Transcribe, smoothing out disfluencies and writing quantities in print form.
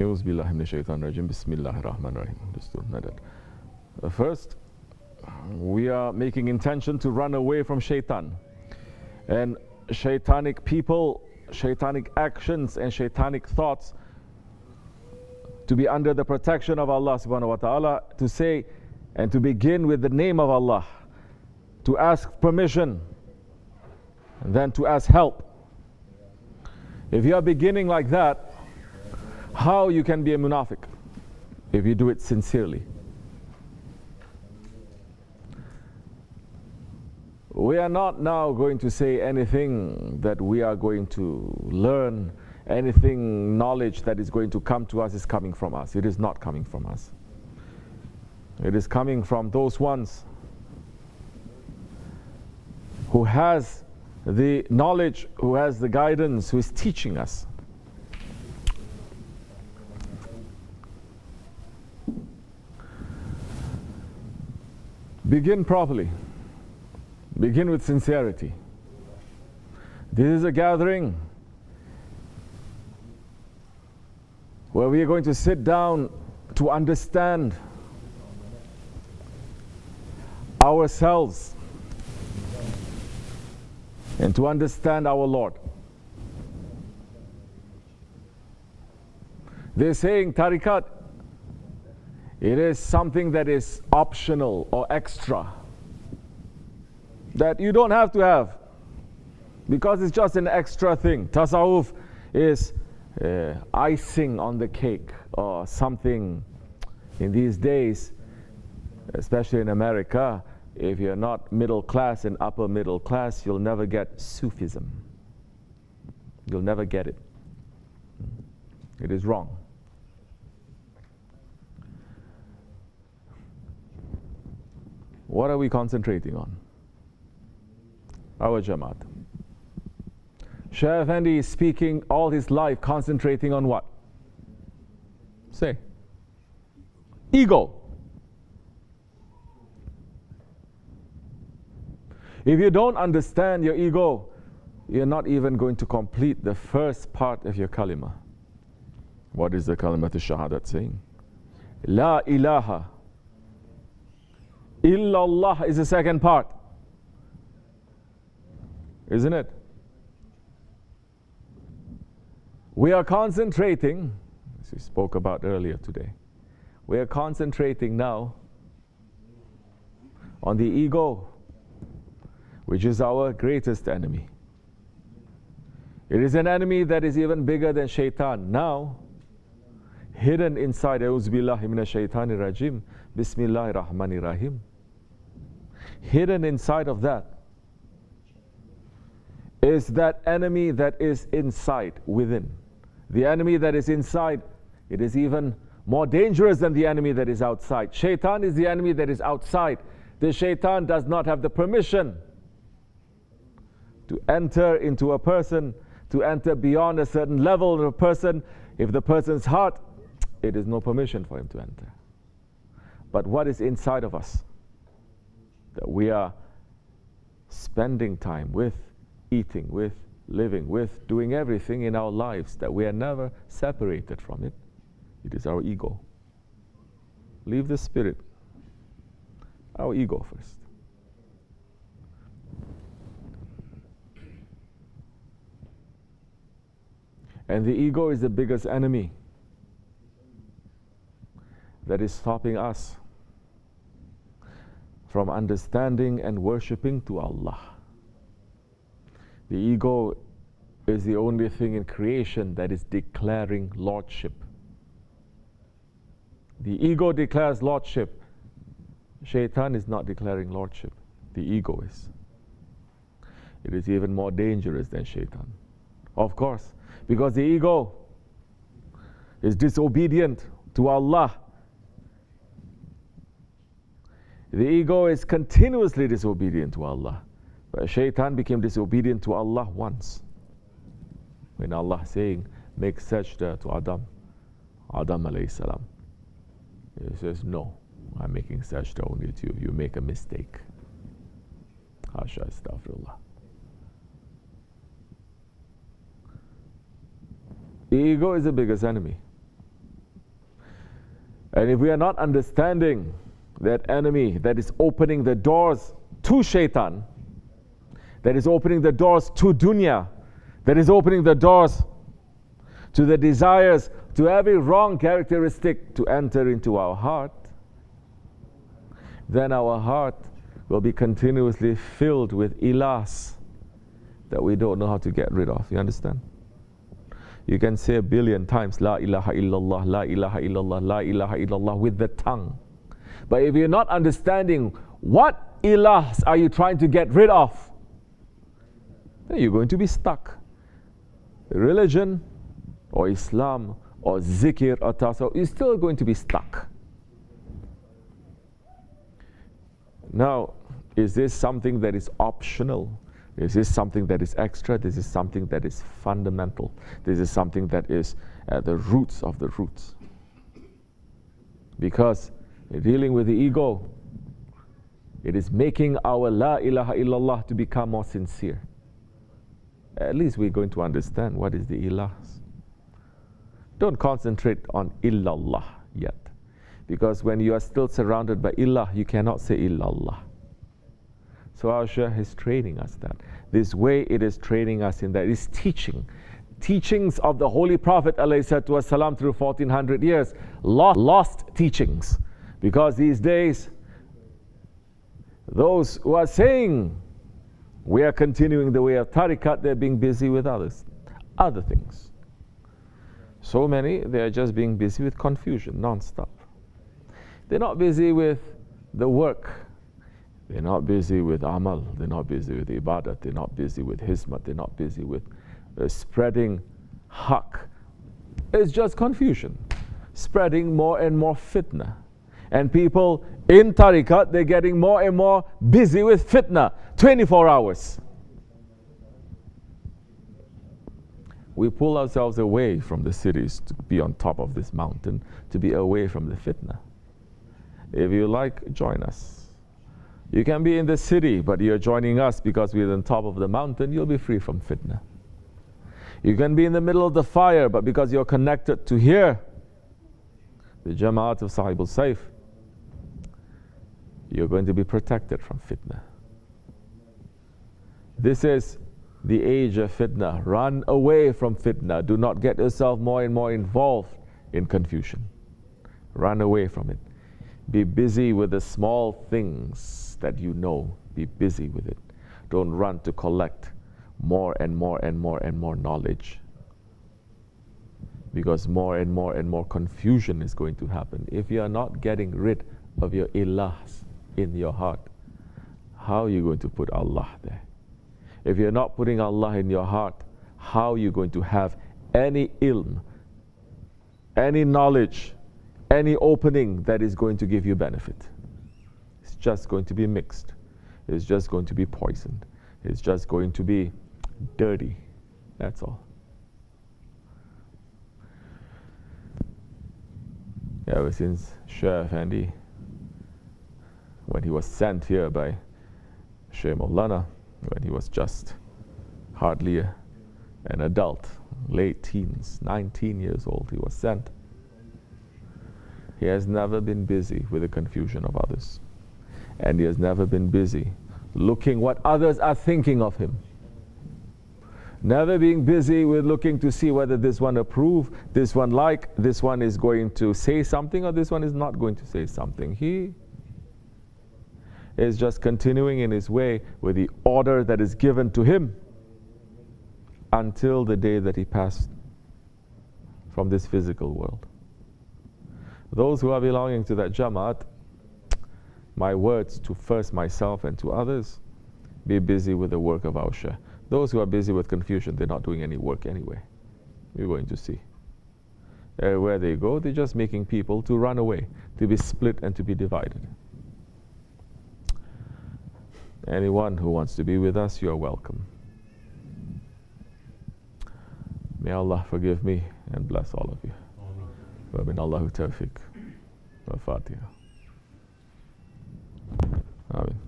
Auzu billahi mineşşeytanirracim. Bismillahirrahmanirrahim. First, we are making intention to run away from shaitan. And shaitanic people, shaitanic actions and shaitanic thoughts, to be under the protection of Allah subhanahu wa ta'ala, to say and to begin with the name of Allah, to ask permission, and then to ask help. If you are beginning like that, how you can be a munafiq if you do it sincerely? We are not now going to say anything that we are going to learn, anything knowledge that is going to come to us is coming from us. It is not coming from us. It is coming from those ones who has the knowledge, who has the guidance, who is teaching us. Begin properly. Begin with sincerity. This is a gathering where we are going to sit down to understand ourselves and to understand our Lord. They're saying tariqat, it is something that is optional or extra, that you don't have to have, because it's just an extra thing. Tasawwuf is icing on the cake or something. In these days, especially in America, if you're not middle class and upper middle class, you'll never get Sufism. You'll never get it. It is wrong. What are we concentrating on? Our Jamaat. Shaykh Effendi is speaking all his life concentrating on what? Say. Ego. If you don't understand your ego, you're not even going to complete the first part of your kalima. What is the kalimat al-shahadat saying? La ilaha illallah is the second part. Isn't it? We are concentrating, as we spoke about earlier today, we are concentrating now on the ego, which is our greatest enemy. It is an enemy that is even bigger than shaitan. Now, hidden inside, Auzu billahi minash shaitanir rajim, Bismillahir Rahmanir Rahim. Hidden inside of that is that enemy that is inside, within. The enemy that is inside, it is even more dangerous than the enemy that is outside. Shaitan is the enemy that is outside. The shaitan does not have the permission to enter into a person, to enter beyond a certain level of a person. If the person's heart, it is no permission for him to enter. But what is inside of us that we are spending time with, eating with, living with, doing everything in our lives, that we are never separated from it, it is our ego. Leave the spirit, our ego first. And the ego is the biggest enemy that is stopping us from understanding and worshipping to Allah. The ego is the only thing in creation that is declaring lordship. The ego declares lordship. Shaitan is not declaring lordship. The ego is. It is even more dangerous than shaitan. Of course, because the ego is disobedient to Allah. The ego is continuously disobedient to Allah. But shaitan became disobedient to Allah once. When Allah saying, make sajda to Adam alayhi salam. He says, no, I'm making sajda only to you. You make a mistake. Hasha astaghfirullah. The ego is the biggest enemy. And if we are not understanding that enemy that is opening the doors to shaitan, that is opening the doors to dunya, that is opening the doors to the desires, to every wrong characteristic to enter into our heart, then our heart will be continuously filled with ilahs that we don't know how to get rid of. You understand? You can say 1 billion times, La ilaha illallah, La ilaha illallah, La ilaha illallah with the tongue. But if you're not understanding what ilahs are you trying to get rid of, then you're going to be stuck. Religion or Islam or zikr or tasawwuf, you're still going to be stuck. Now, is this something that is optional? Is this something that is extra? This is something that is fundamental. This is something that is at the roots of the roots. Because dealing with the ego, it is making our La ilaha illallah to become more sincere. At least we're going to understand what is the ilahs. Don't concentrate on illallah yet. Because when you are still surrounded by ilah, you cannot say illallah. So our Shaykh is training us that. This way it is training us in that. It's teaching. Teachings of the Holy Prophet ﷺ through 1400 years. Lost teachings. Because these days, those who are saying we are continuing the way of tariqat, they're being busy with other things. So many, they are just being busy with confusion, non-stop. They're not busy with the work. They're not busy with amal. They're not busy with ibadat. They're not busy with hizmat. They're not busy with spreading haqq. It's just confusion. Spreading more and more fitnah. And people in tariqat, they're getting more and more busy with fitnah, 24 hours. We pull ourselves away from the cities to be on top of this mountain, to be away from the fitnah. If you like, join us. You can be in the city, but you're joining us because we're on top of the mountain, you'll be free from fitnah. You can be in the middle of the fire, but because you're connected to here, the Jama'at of Sahibul Saif, you're going to be protected from fitnah. This is the age of fitnah. Run away from fitnah. Do not get yourself more and more involved in confusion. Run away from it. Be busy with the small things that you know. Be busy with it. Don't run to collect more and more and more and more knowledge. Because more and more and more confusion is going to happen. If you are not getting rid of your ilahs in your heart, how are you going to put Allah there? If you're not putting Allah in your heart, how are you going to have any ilm, any knowledge, any opening that is going to give you benefit? It's just going to be mixed. It's just going to be poisoned. It's just going to be dirty. That's all. Ever since Shaykh Effendi, when he was sent here by Shaykh Maulana, when he was just hardly an adult, late teens, 19 years old, he was sent. He has never been busy with the confusion of others. And he has never been busy looking what others are thinking of him. Never being busy with looking to see whether this one approve, this one like, this one is going to say something or this one is not going to say something. He is just continuing in his way with the order that is given to him until the day that he passed from this physical world. Those who are belonging to that Jamaat, my words to first myself and to others, be busy with the work of our Shaykh. Those who are busy with confusion, they're not doing any work anyway. You're going to see. Where they go, they're just making people to run away, to be split and to be divided. Anyone who wants to be with us, you are welcome. May Allah forgive me and bless all of you. Wa min Allahu tawfiq. Wa Fatiha. Amen.